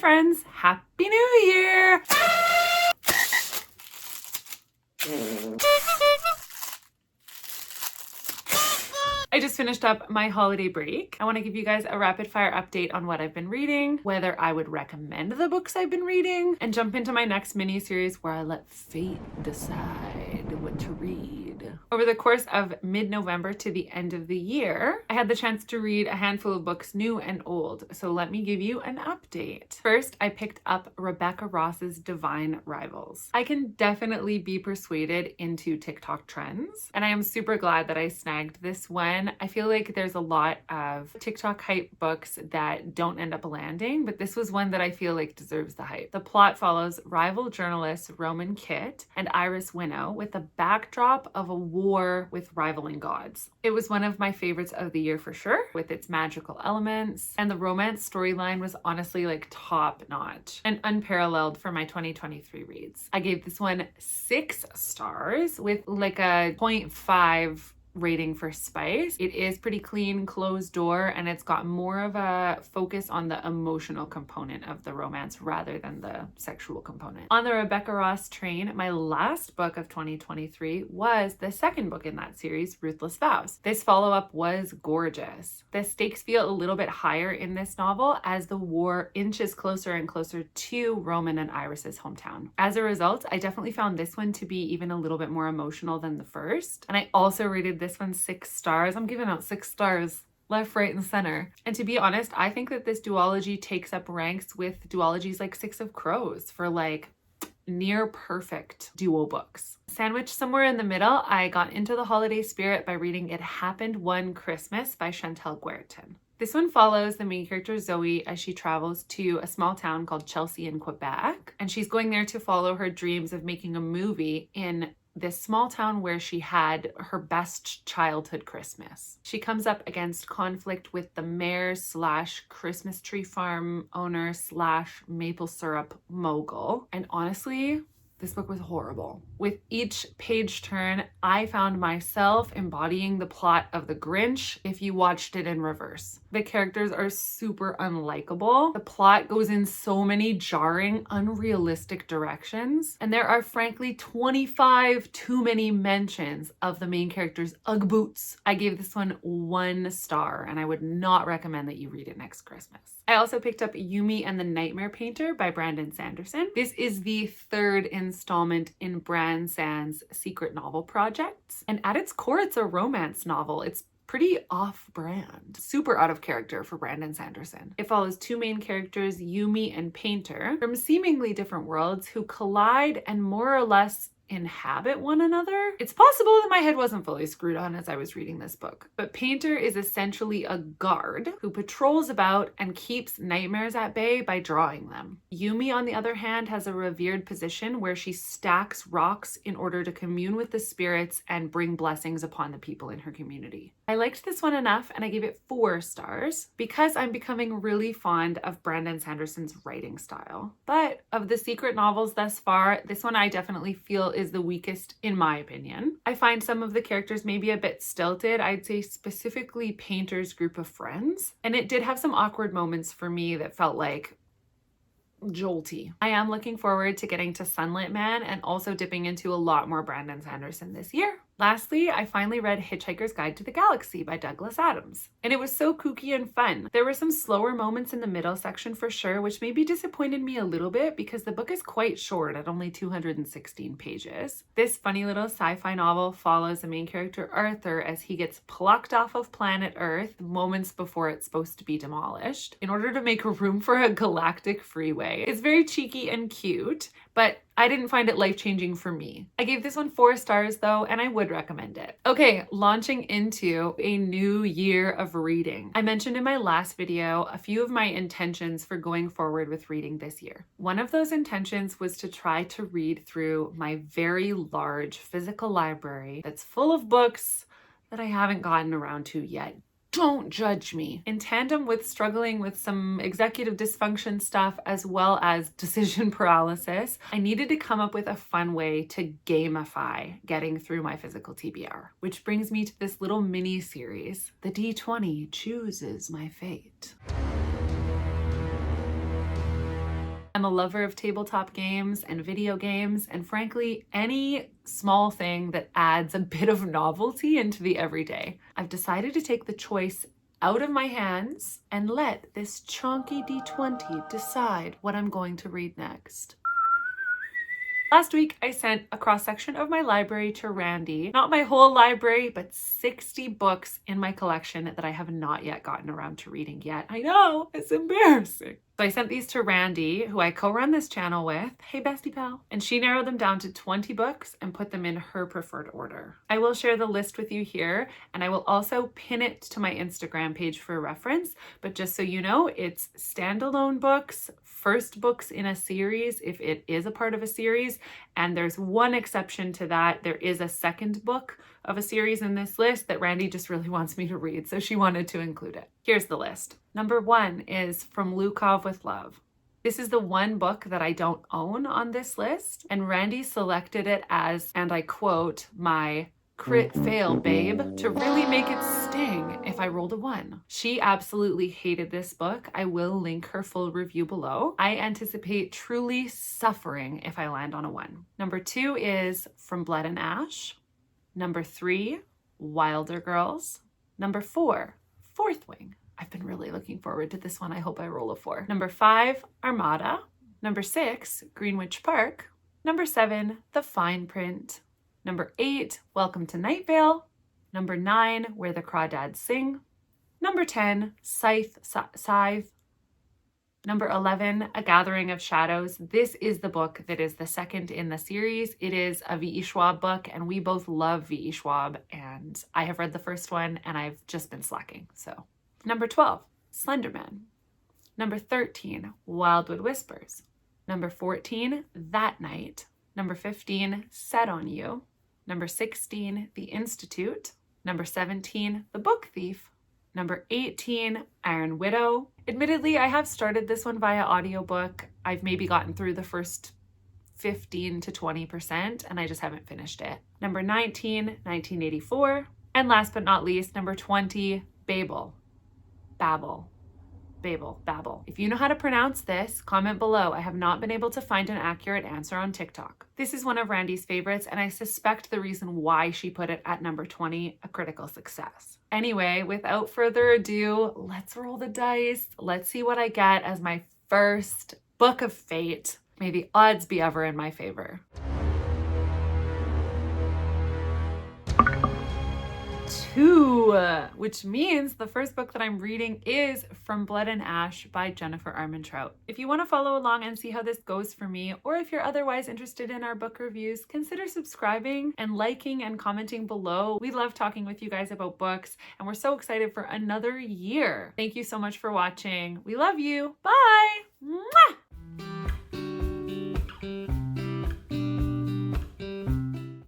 friends, Happy New Year! I just finished up my holiday break. I want to give you guys a rapid fire update on what I've been reading, whether I would recommend the books I've been reading, and jump into my next mini series where I let fate decide what to read. Over the course of mid-November to the end of the year, I had the chance to read a handful of books, new and old, so let me give you an update. First, I picked up Rebecca Ross's Divine Rivals. I can definitely be persuaded into TikTok trends, and I am super glad that I snagged this one. I feel like there's a lot of TikTok hype books that don't end up landing, but this was one that I feel like deserves the hype. The plot follows rival journalists Roman Kitt and Iris Winnow with the backdrop of a war with rivaling gods. It was one of my favorites of the year for sure, with its magical elements, and the romance storyline was honestly like top notch and unparalleled for my 2023 reads. I gave this one 6 stars with like a 0.5 rating for spice. It is pretty clean, closed door, and it's got more of a focus on the emotional component of the romance rather than the sexual component. On the Rebecca Ross train, my last book of 2023 was the second book in that series, Ruthless Vows. This follow-up was gorgeous. The stakes feel a little bit higher in this novel as the war inches closer and closer to Roman and Iris's hometown. As a result, I definitely found this one to be even a little bit more emotional than the first, and I also rated this one 6 stars. I'm giving out 6 stars left, right, and center. And to be honest, I think that this duology takes up ranks with duologies like Six of Crows for like near perfect duo books. Sandwiched somewhere in the middle, I got into the holiday spirit by reading It Happened One Christmas by Chantal Guertin. This one follows the main character Zoe as she travels to a small town called Chelsea in Quebec, and she's going there to follow her dreams of making a movie in this small town where she had her best childhood Christmas. She comes up against conflict with the mayor / Christmas tree farm owner / maple syrup mogul. And honestly, this book was horrible. With each page turn, I found myself embodying the plot of The Grinch if you watched it in reverse. The characters are super unlikable. The plot goes in so many jarring, unrealistic directions. And there are frankly 25 too many mentions of the main character's Ugg boots. I gave this one 1 star, and I would not recommend that you read it next Christmas. I also picked up Yumi and the Nightmare Painter by Brandon Sanderson. This is the 3rd installment in Brand Sand's secret novel projects. And at its core, it's a romance novel. It's pretty off-brand, super out of character for Brandon Sanderson. It follows 2 main characters, Yumi and Painter, from seemingly different worlds who collide and more or less inhabit one another. It's possible that my head wasn't fully screwed on as I was reading this book, but Painter is essentially a guard who patrols about and keeps nightmares at bay by drawing them. Yumi, on the other hand, has a revered position where she stacks rocks in order to commune with the spirits and bring blessings upon the people in her community. I liked this one enough, and I gave it 4 stars because I'm becoming really fond of Brandon Sanderson's writing style. But of the secret novels thus far, this one I definitely feel is the weakest in my opinion. I find some of the characters maybe a bit stilted. I'd say specifically Painter's group of friends. And it did have some awkward moments for me that felt like jolty. I am looking forward to getting to Sunlit Man and also dipping into a lot more Brandon Sanderson this year. Lastly, I finally read Hitchhiker's Guide to the Galaxy by Douglas Adams, and it was so kooky and fun. There were some slower moments in the middle section for sure, which maybe disappointed me a little bit because the book is quite short at only 216 pages. This funny little sci-fi novel follows the main character Arthur as he gets plucked off of planet Earth moments before it's supposed to be demolished in order to make room for a galactic freeway. It's very cheeky and cute, but I didn't find it life-changing for me. I gave this one 4 stars though, and I would recommend it. Okay, launching into a new year of reading. I mentioned in my last video a few of my intentions for going forward with reading this year. One of those intentions was to try to read through my very large physical library that's full of books that I haven't gotten around to yet. Don't judge me. In tandem with struggling with some executive dysfunction stuff as well as decision paralysis, I needed to come up with a fun way to gamify getting through my physical TBR. Which brings me to this little mini series, the d20 chooses my fate. I'm a lover of tabletop games and video games, and frankly, any small thing that adds a bit of novelty into the everyday. I've decided to take the choice out of my hands and let this chunky d20 decide what I'm going to read next. Last week, I sent a cross-section of my library to Randy. Not my whole library, but 60 books in my collection that I have not yet gotten around to reading yet. I know, it's embarrassing. So I sent these to Randy, who I co-run this channel with. Hey, bestie pal. And she narrowed them down to 20 books and put them in her preferred order. I will share the list with you here, and I will also pin it to my Instagram page for reference. But just so you know, it's standalone books, first books in a series, if it is a part of a series. And there's one exception to that. There is a second book of a series in this list that Randy just really wants me to read, so she wanted to include it. Here's the list. Number 1 is From Lukov with Love. This is the one book that I don't own on this list, and Randy selected it as, and I quote, my crit fail, babe, to really make it sting if I rolled a 1. She absolutely hated this book. I will link her full review below. I anticipate truly suffering if I land on a 1. Number 2 is From Blood and Ash. Number 3, Wilder Girls. Number 4, Fourth Wing. I've been really looking forward to this one. I hope I roll a 4. Number 5, Armada. Number 6, Greenwich Park. Number 7, The Fine Print. Number 8, Welcome to Night Vale. Number 9, Where the Crawdads Sing. Number 10, Scythe. Number 11, A Gathering of Shadows. This is the book that is the second in the series. It is a V.E. Schwab book, and we both love V.E. Schwab, and I have read the first one, and I've just been slacking, so. Number 12, Slenderman. Number 13, Wildwood Whispers. Number 14, That Night. Number 15, Set on You. Number 16, The Institute. Number 17, The Book Thief. Number 18, Iron Widow. Admittedly, I have started this one via audiobook. I've maybe gotten through the first 15 to 20%, and I just haven't finished it. Number 19, 1984. And last but not least, number 20, Babel. Babel. If you know how to pronounce this, comment below. I have not been able to find an accurate answer on TikTok. This is one of Randy's favorites, and I suspect the reason why she put it at number 20, a critical success. Anyway, without further ado, let's roll the dice. Let's see what I get as my first book of fate. May the odds be ever in my favor. 2, which means the first book that I'm reading is From Blood and Ash by Jennifer Armentrout. If you want to follow along and see how this goes for me, or if you're otherwise interested in our book reviews, consider subscribing and liking and commenting below. We love talking with you guys about books, and we're so excited for another year. Thank you so much for watching. We love you. Bye! Mwah!